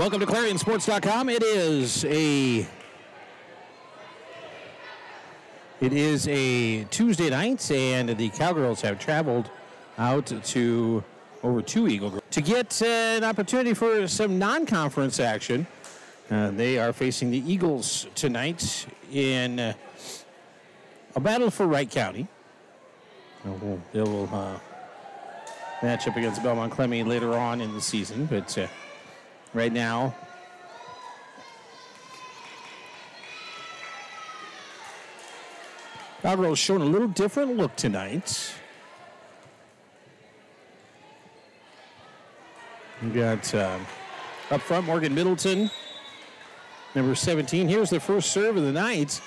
Welcome to Clarion-Sports.com. It is a Tuesday night, and the Cowgirls have traveled out to over to Eagle Grove to get an opportunity for some non-conference action. They are facing the Eagles tonight in a battle for Wright County. They will match up against Belmont Clemmy later on in the season, but right now, Cowgirls showing a little different look tonight. We got up front Morgan Middleton, number 17. Here's the first serve of the night.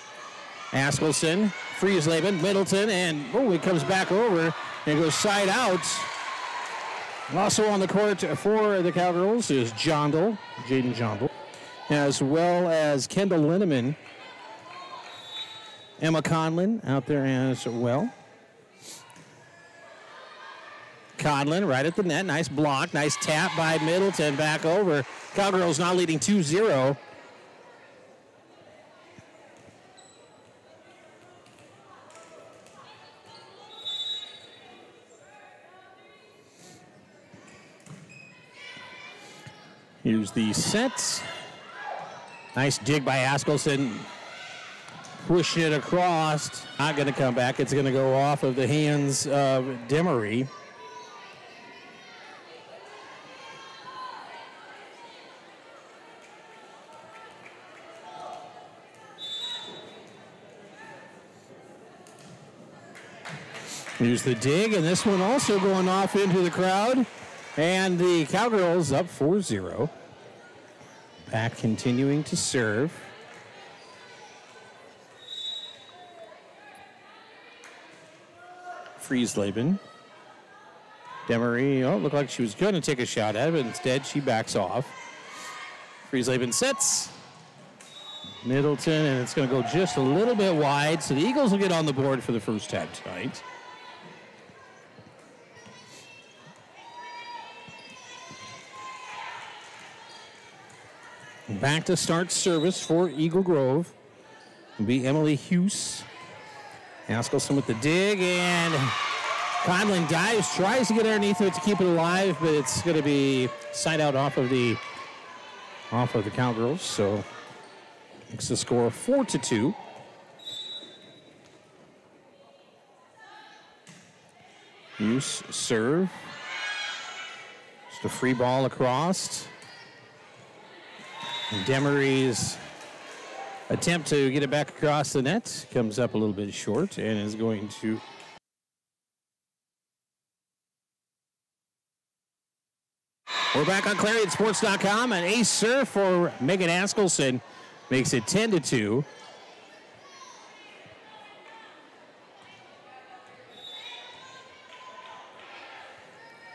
Askelson, Friesleben, Middleton, and it comes back over and goes side out. Also on the court for the Cowgirls is Jaden Jondal, as well as Kendall Linneman. Emma Conlin out there as well. Conlin right at the net. Nice block. Nice tap by Middleton. Back over. Cowgirls now leading 2-0. Here's the set. Nice dig by Askelson. Pushing it across. Not going to come back. It's going to go off of the hands of Demery. Here's the dig, and this one also going off into the crowd. And the Cowgirls up 4-0. Back continuing to serve. Friesleben. Demery, looked like she was going to take a shot at it, but instead she backs off. Friesleben sets. Middleton, and it's going to go just a little bit wide, so the Eagles will get on the board for the first time tonight. Back to start service for Eagle Grove will be Emily Hughes. Askelson with the dig, and Conlin dives, tries to get underneath it to keep it alive, but it's going to be side out off of the Cowgirls, so makes the score 4-2. Hughes serve. Just a free ball across. Demery's attempt to get it back across the net comes up a little bit short and is going to... We're back on Clarion-Sports.com. An ace serve for Megan Askelson makes it 10-2.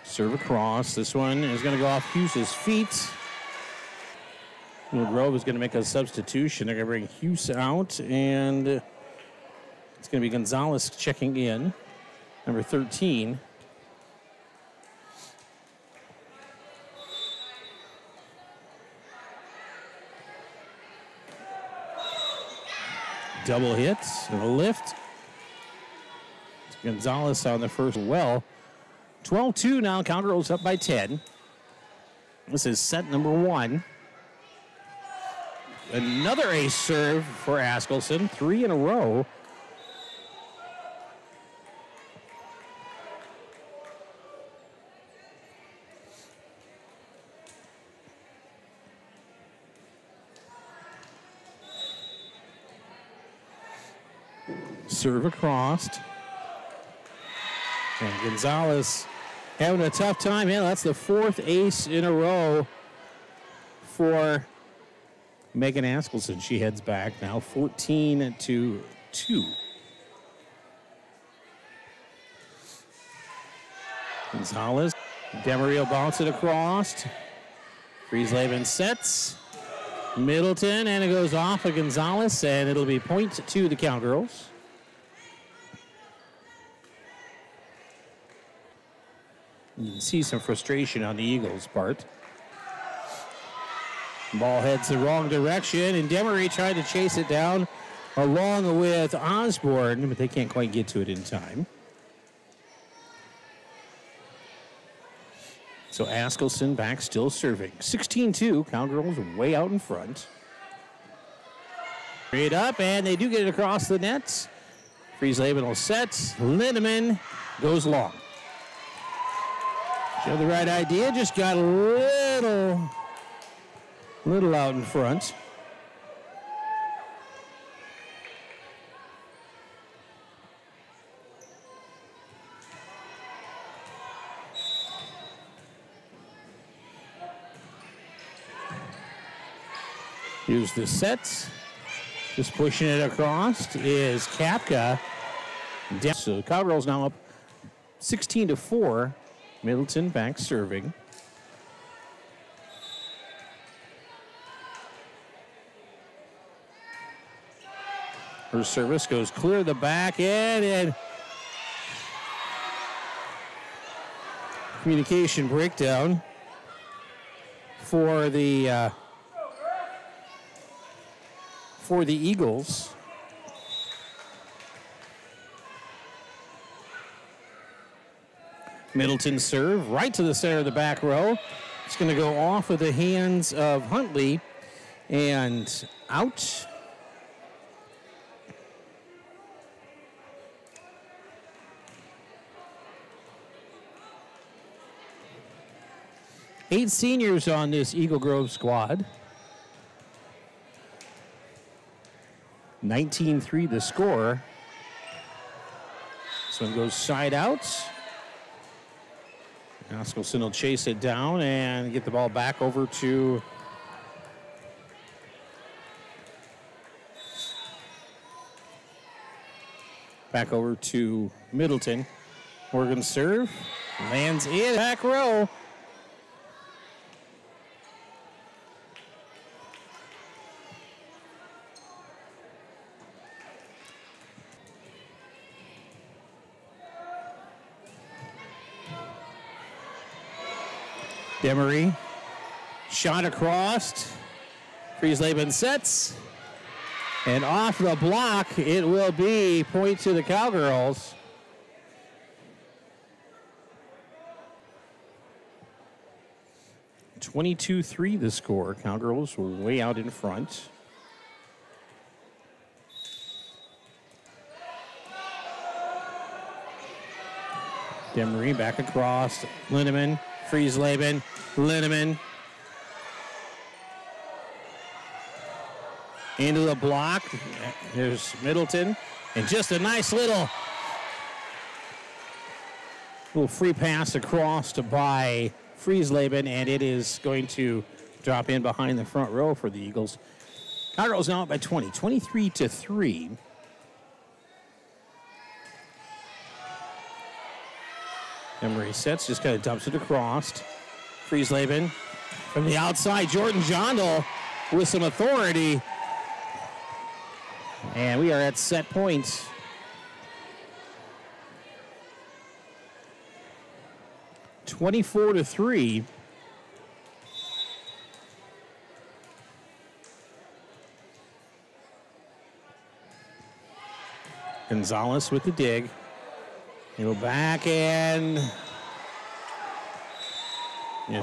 Serve across. This one is going to go off Hughes' feet. Eagle Grove is going to make a substitution. They're going to bring Hughes out, and it's going to be Gonzalez checking in, number 13. Double hit and a lift. Gonzalez on the first well. 12-2 now. Cowgirls up by 10. This is set number 1. Another ace serve for Askelson, 3 in a row. Serve across. And Gonzalez having a tough time. Yeah, that's the 4th ace in a row for Megan Askelson. She heads back now 14-2. Gonzalez. Demery will bounce it across. Friesleben sets. Middleton, and it goes off of Gonzalez, and it'll be point to the Cowgirls. You can see some frustration on the Eagles' part. Ball heads the wrong direction, and Demery tried to chase it down along with Osborne, but they can't quite get to it in time. So Askelson back still serving. 16-2, Cowgirls way out in front. Straight up, and they do get it across the net. Friesleben will set. Lindemann goes long. Show the right idea, just got a little out in front. Here's the set. Just pushing it across is Kapka. So Cowgirls now up 16-4. Middleton back serving. Her service goes clear the back end, and communication breakdown for the Eagles. Middleton serve right to the center of the back row. It's going to go off of the hands of Huntley and out. Eight seniors on this Eagle Grove squad. 19-3 the score. This one goes side out. Askelson will chase it down and get the ball back over to Middleton. Morgan serve, lands in back row. Demery, shot across. Friesleben sets. And off the block, it will be point to the Cowgirls. (22-3) the score. Cowgirls were way out in front. Demery back across. Lindemann. Friesleben, Lindemann. Into the block. Here's Middleton. And just a nice little free pass across by Friesleben, and it is going to drop in behind the front row for the Eagles. Cowgirls now up by 20, 23-3. Emery sets, just kind of dumps it across. Friesleben from the outside. Jordan Jondal with some authority. And we are at set point. (24-3). Gonzalez with the dig. They go back and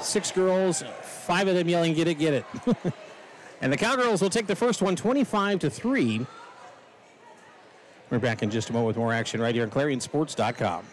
6 girls, 5 of them yelling, "Get it, get it." And the Cowgirls will take the first one, 25-3. We're back in just a moment with more action right here on ClarionSports.com.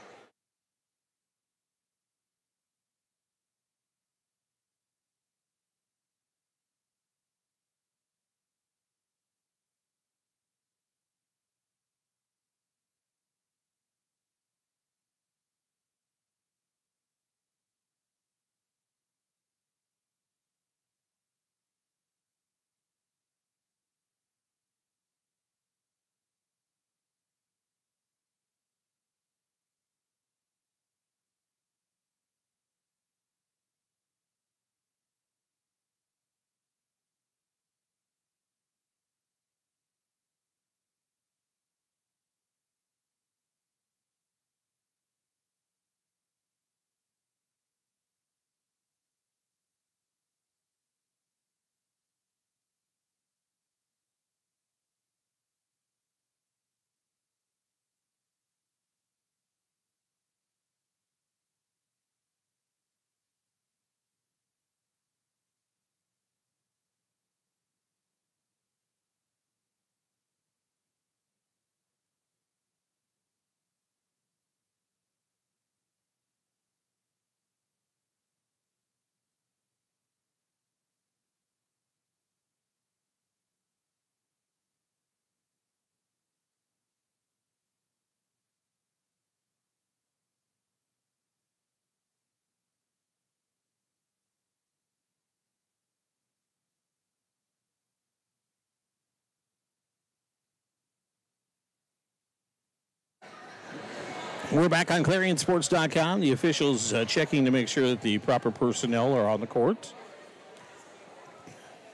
We're back on ClarionSports.com. The officials checking to make sure that the proper personnel are on the court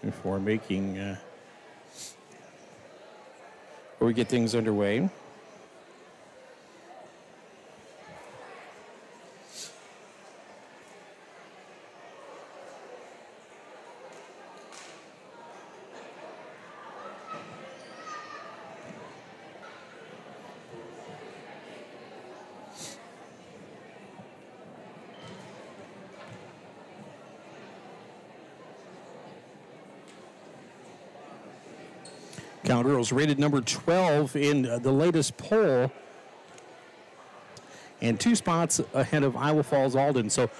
before making, before we get things underway. Cowgirls rated number 12 in the latest poll and 2 spots ahead of Iowa Falls Alden. So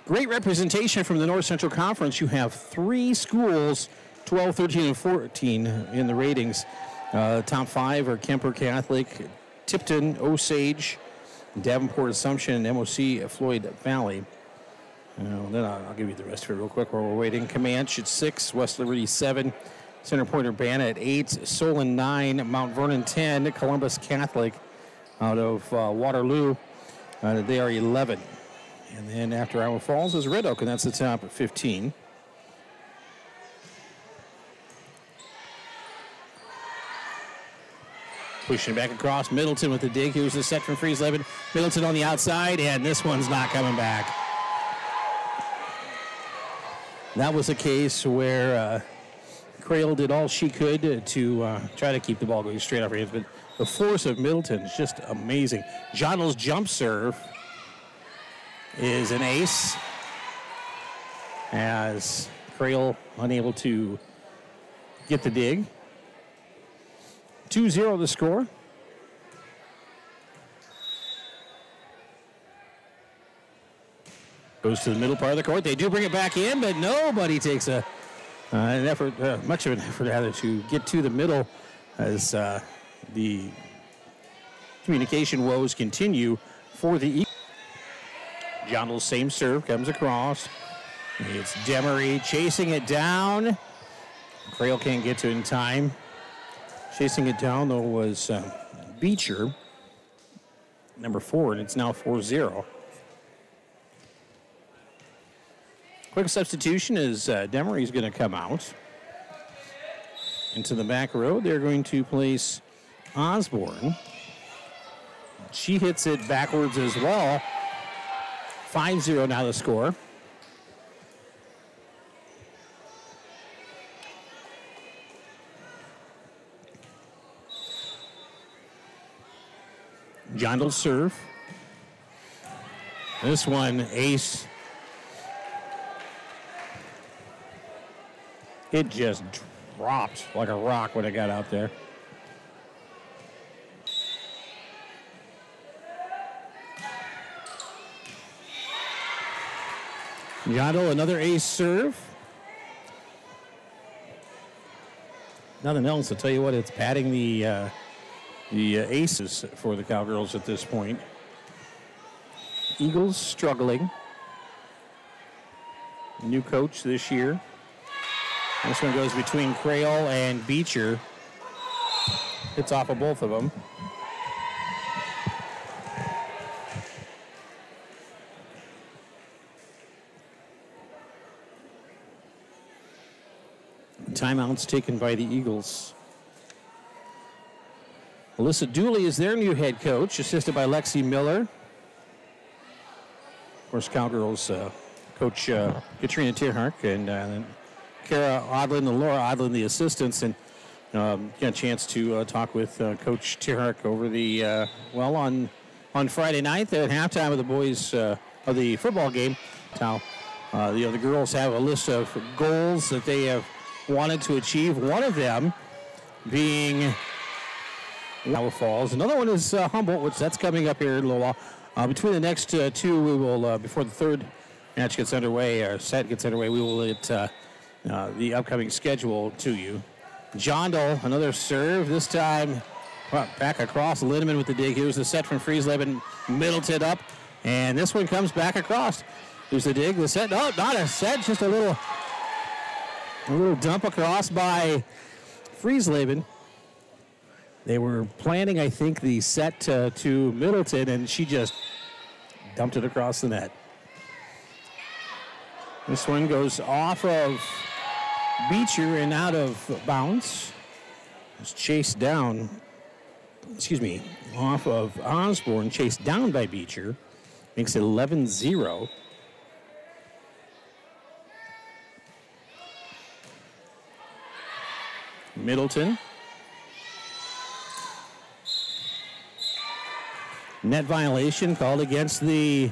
great representation from the North Central Conference. You have 3 schools, 12, 13, and 14 in the ratings. Top 5 are Kemper Catholic, Tipton, Osage, Davenport Assumption, and MOC Floyd Valley. Then I'll give you the rest of it real quick while we're waiting. Comanche at 6, West Liberty 7, Center Point Urbana at 8, Solon 9, Mount Vernon 10, Columbus Catholic out of Waterloo. They are 11. And then after Iowa Falls is Red Oak, and that's the top at 15. Pushing back across, Middleton with the dig. Here's the set from Friesleven. Middleton on the outside, and this one's not coming back. That was a case where Crail did all she could to try to keep the ball going straight off her hands, but the force of Middleton is just amazing. Johnell's jump serve is an ace as Crail unable to get the dig. 2-0 the score. Goes to the middle part of the court. They do bring it back in, but nobody takes an effort, much of an effort rather, to get to the middle as the communication woes continue for the Eagles. Johnell's same serve comes across. It's Demery chasing it down. Crail can't get to it in time. Chasing it down, though, was Beecher, number 4, and it's now 4-0. Quick substitution is Demery's going to come out. Into the back row, they're going to place Osborne. She hits it backwards as well. 5-0 now the score. Johnell's serve. This one, ace. It just dropped like a rock when it got out there. Johnell, another ace serve. Nothing else, I'll tell you what, it's padding the aces for the Cowgirls at this point. Eagles struggling. New coach this year. This one goes between Crail and Beecher. Hits off of both of them. Timeouts taken by the Eagles. Alyssa Dooley is their new head coach, assisted by Lexi Miller. Of course, Cowgirls coach Katrina Tierhark and then Kara Odlin and Laura Odlin, the assistants, and got a chance to talk with Coach Tierhark over the on Friday night at halftime of the boys of the football game. How the girls have a list of goals that they have wanted to achieve. One of them being Iowa Falls. Another one is Humboldt, which that's coming up here in a little while. Between the next two, we will before the third match gets underway, or set gets underway, we will get the upcoming schedule to you. Jondal, another serve, this time back across. Lindemann with the dig. Here's the set from Friesleven. Middleton up, and this one comes back across. Here's the dig, the set. No, not a set, just a little dump across by Friesleven. They were planning, I think, the set to Middleton, and she just dumped it across the net. This one goes off of Beecher and out of bounds. It's chased down, off of Osborne, chased down by Beecher. Makes it 11-0. Middleton. Net violation called against the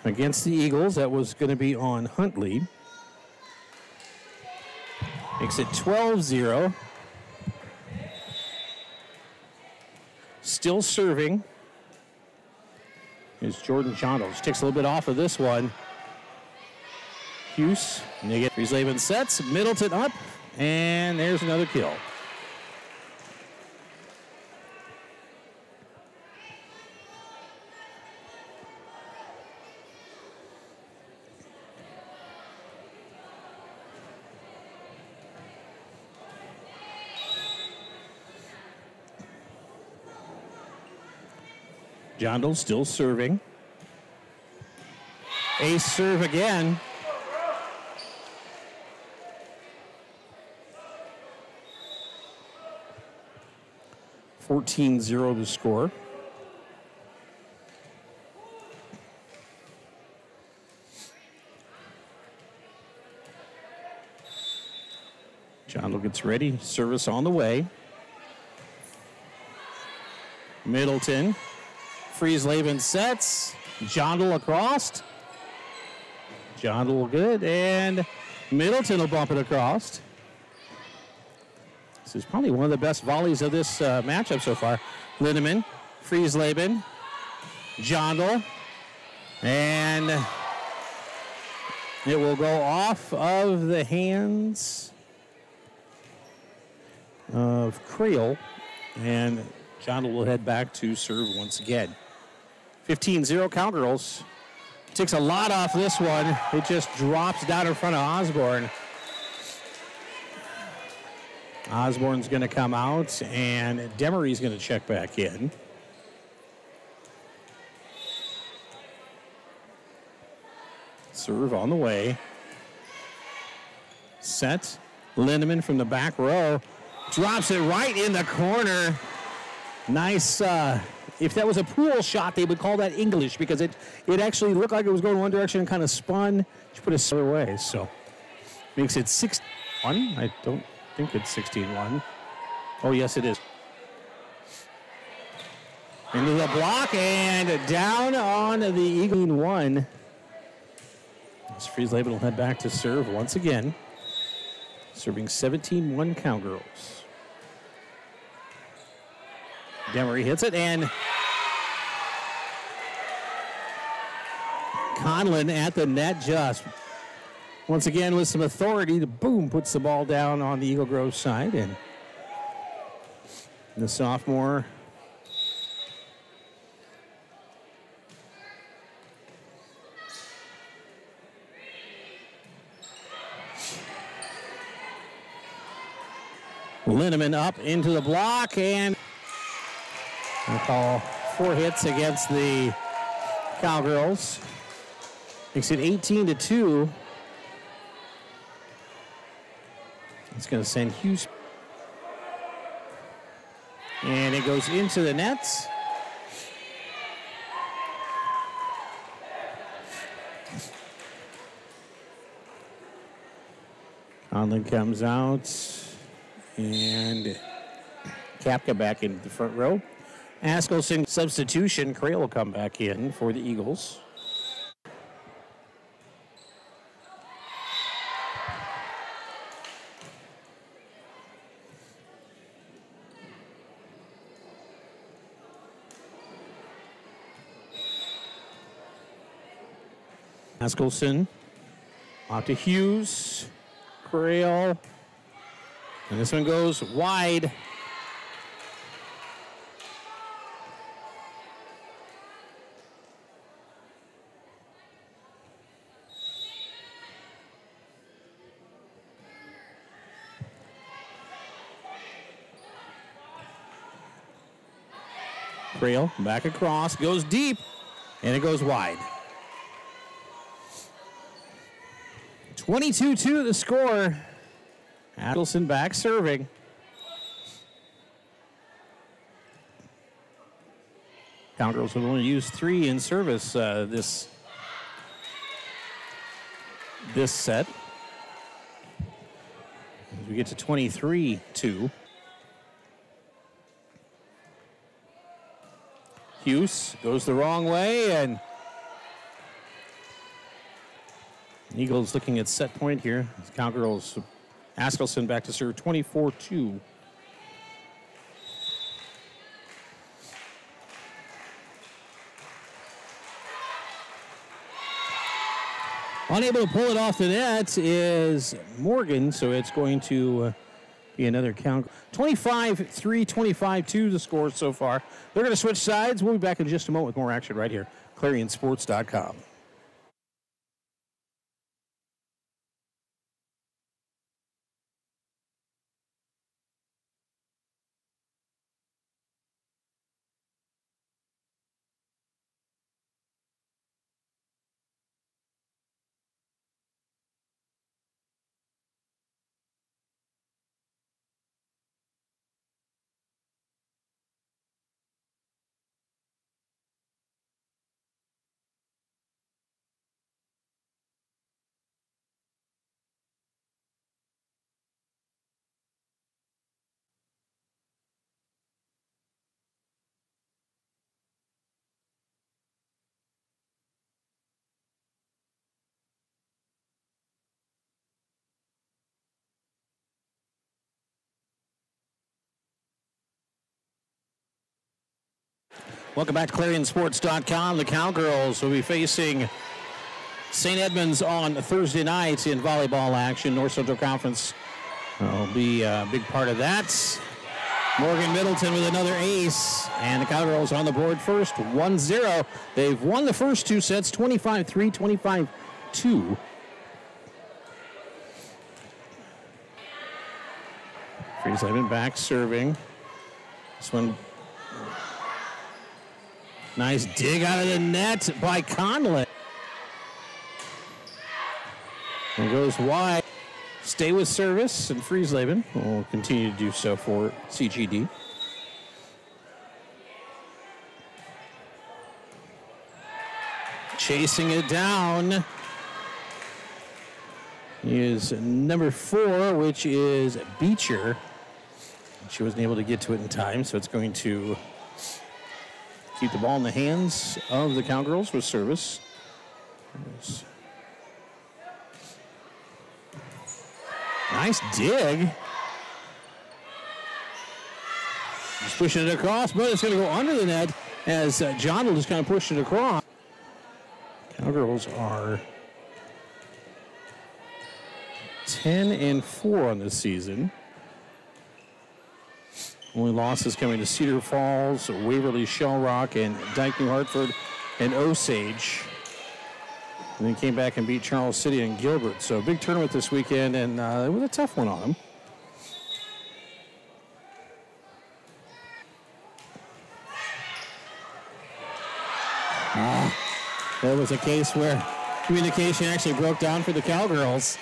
Eagles. That was going to be on Huntley. Makes it 12-0. Still serving is Jordan Chandler. She takes a little bit off of this one. Hughes. Friesleven sets. Middleton up. And there's another kill. Jondal still serving. Ace serve again. $14-0 to score. Jondal gets ready. Service on the way. Middleton. Friesleven sets. Jondal across. Jondal good. And Middleton will bump it across. This is probably one of the best volleys of this matchup so far. Lindemann, Friesleven, Jondal. And it will go off of the hands of Creel. And Jondal will head back to serve once again. 15-0 Cowgirls. Takes a lot off this one. It just drops down in front of Osborne. Osborne's going to come out, and Demery's going to check back in. Serve on the way. Set. Lindemann from the back row. Drops it right in the corner. Nice. If that was a pool shot, they would call that English because it actually looked like it was going one direction and kind of spun. She put it other way, so makes it 6-1. I don't think it's 16-1. Oh, yes, it is. Into the block and down on the Eagle 1. As Friesleven will head back to serve once again. Serving 17-1 Cowgirls. Demery hits it, and Conlon at the net just once again with some authority to boom, puts the ball down on the Eagle Grove side, and the sophomore Lindemann up into the block, and we'll call 4 hits against the Cowgirls. Makes it 18-2. It's going to send Hughes. And it goes into the nets. Conlon comes out. And Kapka back into the front row. Askelson substitution. Creel will come back in for the Eagles. Askelson off to Hughes. Creel. And this one goes wide. Trail back across, goes deep, and it goes wide. 22-2 the score. Adelson back serving. Cowgirls have only used 3 in service this set. As we get to 23-2. Hughes goes the wrong way, and Eagles looking at set point here. Cowgirls, Askelson back to serve, 24-2. Unable to pull it off the net is Morgan, so it's going to be another count. 25-3, 25-2 the score so far. They're going to switch sides. We'll be back in just a moment with more action right here. Clarion-Sports.com. Welcome back to Clarion-Sports.com. The Cowgirls will be facing St. Edmunds on Thursday night in volleyball action. North Central Conference will be a big part of that. Morgan Middleton with another ace, and the Cowgirls on the board first, 1-0. They've won the first 2 sets, 25-3, 25-2. Friesleven back serving. This one, nice dig out of the net by Conley. And goes wide. Stay with service, and Friesleven will continue to do so for CGD. Chasing it down is number 4, which is Beecher. She wasn't able to get to it in time, so it's going to keep the ball in the hands of the Cowgirls with service. Nice dig. Just pushing it across, but it's going to go under the net as John will just kind of push it across. Cowgirls are 10-4 on this season. Only losses coming to Cedar Falls, Waverly, Shell Rock, and Dike, New Hartford, and Osage. And then came back and beat Charles City and Gilbert. So big tournament this weekend, and it was a tough one on them. That was a case where communication actually broke down for the Cowgirls.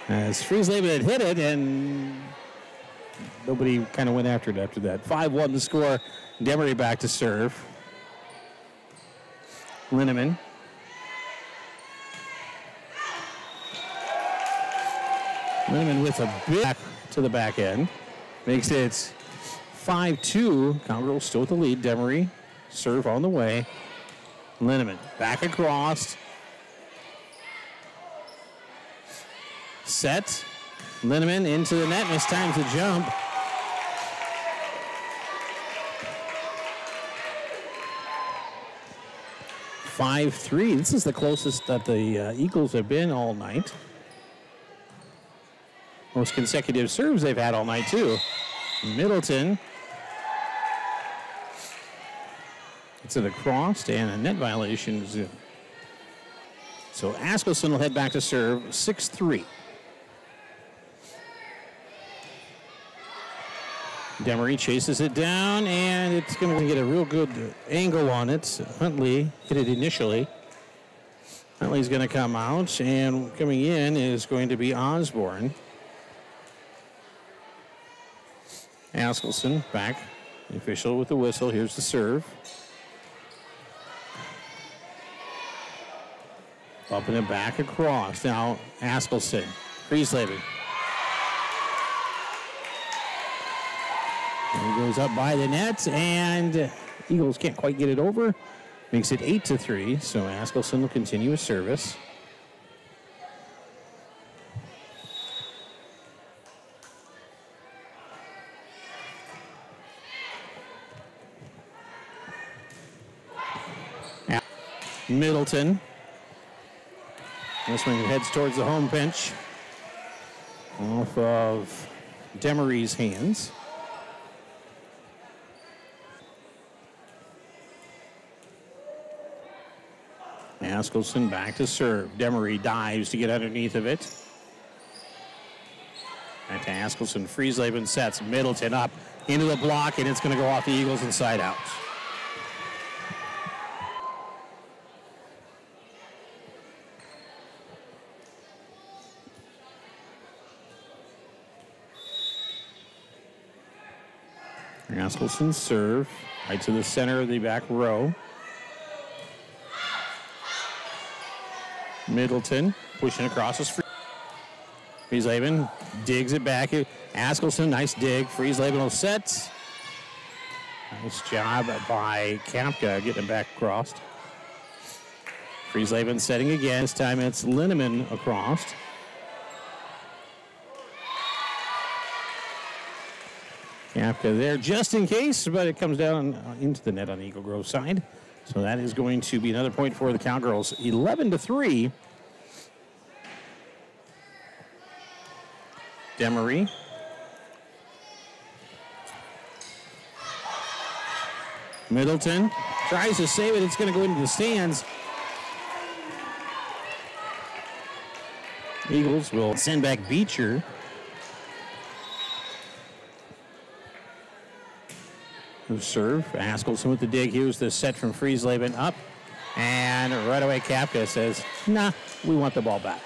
As Friesleven had hit it, and nobody kind of went after it after that. 5-1 the score. Demery back to serve. Linneman. Linneman with a bit back to the back end. Makes it 5-2. Cowgirls still with the lead. Demery serve on the way. Linneman back across. Set. Linneman into the net. Mistimes the jump. (5-3). This is the closest that the Eagles have been all night. Most consecutive serves they've had all night, too. Middleton. It's it across, and a net violation. So Askelson will head back to serve, 6-3. Demery chases it down, and it's going to get a real good angle on it. Huntley hit it initially. Huntley's going to come out, and coming in is going to be Osborne. Askelson back. The official with the whistle. Here's the serve. Bumping it back across. Now Askelson. Friesleben. He goes up by the net, and Eagles can't quite get it over. Makes it 8-3, so Askelson will continue his service. Middleton. This one heads towards the home bench. Off of Demery's hands. Askelson back to serve. Demery dives to get underneath of it. Back to Askelson. Friesleben sets Middleton up into the block, and it's going to go off the Eagles inside out. Askelson's serve right to the center of the back row. Middleton pushing across his Friesleben digs it back. Askelson, nice dig. Friesleben will set. Nice job by Kapka getting it back across. Friesleben setting again. This time it's Linneman across. Kapka there just in case, but it comes down into the net on the Eagle Grove side. So that is going to be another point for the Cowgirls. 11-3. Demery. Middleton tries to save it. It's going to go into the stands. Eagles will send back Beecher. Serve. Askelson with the dig. Here's the set from Friesleben up. And right away Kapka says, nah, we want the ball back.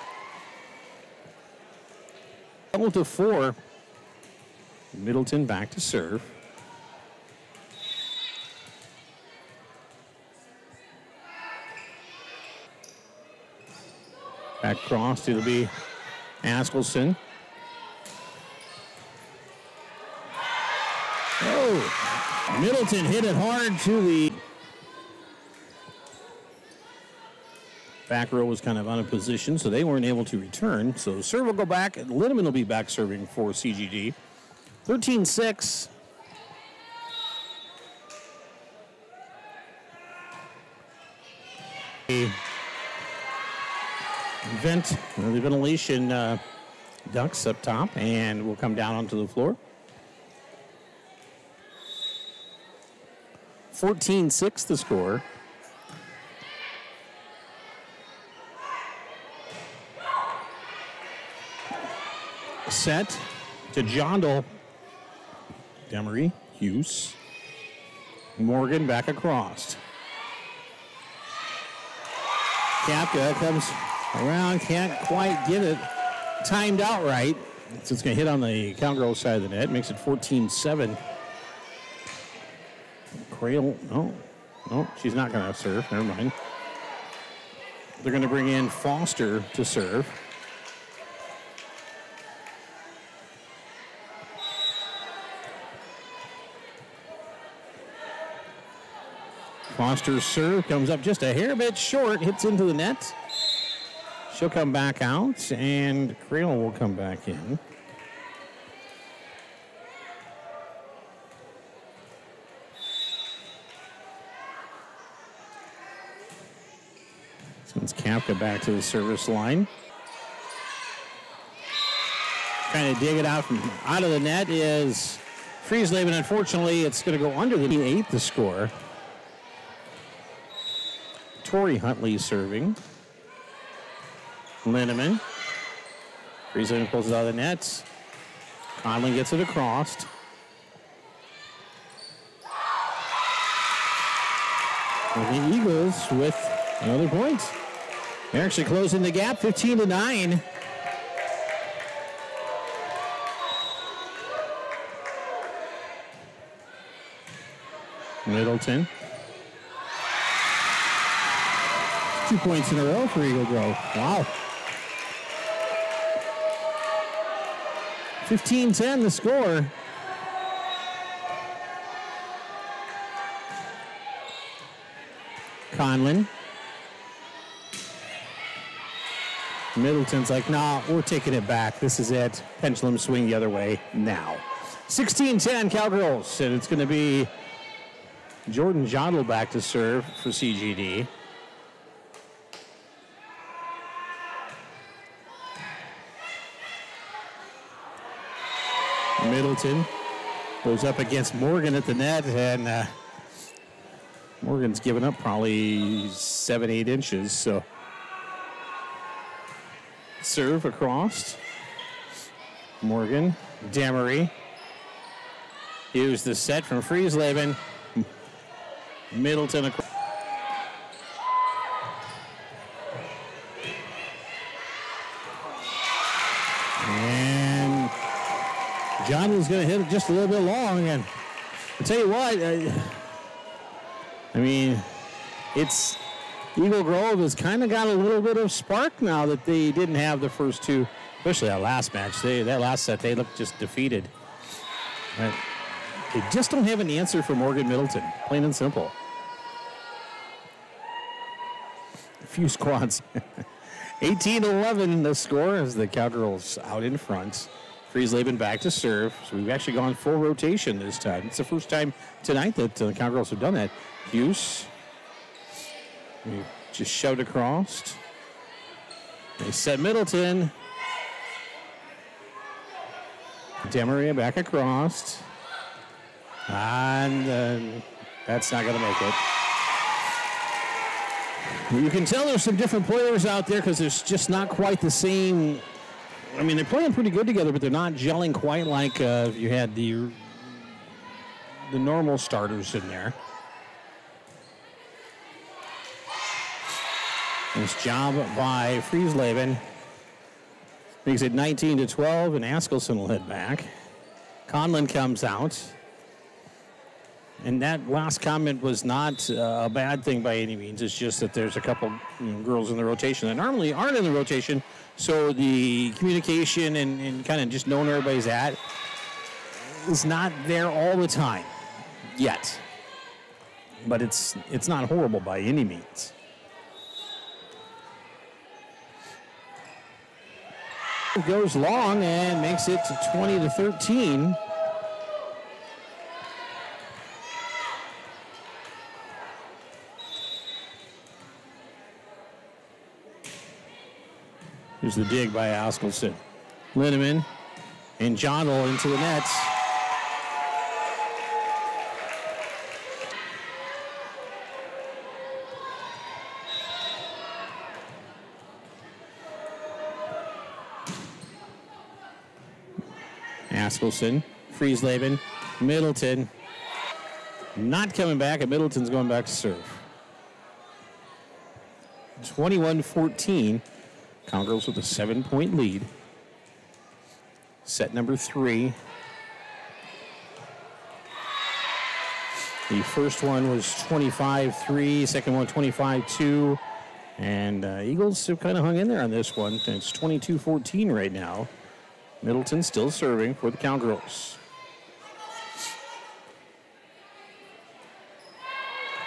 12-4. Middleton back to serve. Back cross. It'll be Askelson. Oh! Middleton hit it hard to the back row. Was kind of out of position, so they weren't able to return. So serve will go back. Linneman will be back serving for CGD. 13-6. The ventilation ducts up top, and will come down onto the floor. 14-6 the score. Set to Jondal. Demery, Hughes. Morgan back across. Kapka comes around, can't quite get it timed out right. So it's going to hit on the Cowgirl side of the net. Makes it 14-7. Cradle, no, she's not going to serve. Never mind. They're going to bring in Foster to serve. Foster's serve comes up just a hair bit short, hits into the net. She'll come back out, and Cradle will come back in. Sends Kapka back to the service line. Trying to dig it out of the net is Friesleben. Unfortunately, it's going to go under the 8th to score. Tori Huntley serving. Linneman. Friesleben pulls it out of the net. Conley gets it across. And the Eagles with another point. They're actually closing the gap, 15-9. Middleton. 2 points in a row for Eagle Grove. Wow. 15-10 the score. Conlon. Middleton's like, nah, we're taking it back. This is it. Pendulum swing the other way now. 16-10 Cowgirls, and it's going to be Jordan Jodl back to serve for CGD. Middleton goes up against Morgan at the net, and Morgan's given up probably 7-8 inches, so serve across. Morgan, Damery. Here's the set from Friesleben. Middleton across. And John was going to hit it just a little bit long. And I'll tell you what, I mean, it's Eagle Grove has kind of got a little bit of spark now that they didn't have the first two, especially that last match. That last set, they looked just defeated. But they just don't have an answer for Morgan Middleton, plain and simple. A few squads. 18-11 the score as the Cowgirls out in front. Friesleben back to serve. So we've actually gone full rotation this time. It's the first time tonight that the Cowgirls have done that. Hughes. We just shoved across. They set Middleton. Demaria back across. And that's not going to make it. You can tell there's some different players out there because there's just not quite the same. I mean, they're playing pretty good together, but they're not gelling quite like you had the normal starters in there. Nice job by Friesleben. Makes it 19-12, and Askelson will head back. Conlon comes out. And that last comment was not a bad thing by any means. It's just that there's a couple girls in the rotation that normally aren't in the rotation. So the communication and kind of just knowing where everybody's at is not there all the time yet. But it's not horrible by any means. It goes long and makes it 20-13. Here's the dig by Askelson. Linneman and Jodl into the nets. Askelson, Friesleben, Middleton. Not coming back, and Middleton's going back to serve. 21-14. Cowgirls with a 7-point lead. Set number 3. The first one was 25-3, second one 25-2. And Eagles have kind of hung in there on this one. It's 22-14 right now. Middleton still serving for the Cowgirls.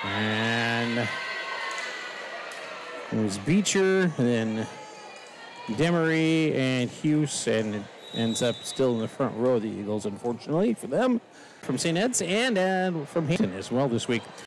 And it was Beecher, and then Demery and Hughes, and it ends up still in the front row of the Eagles, unfortunately for them, from St. Ed's and from Hampton as well this week.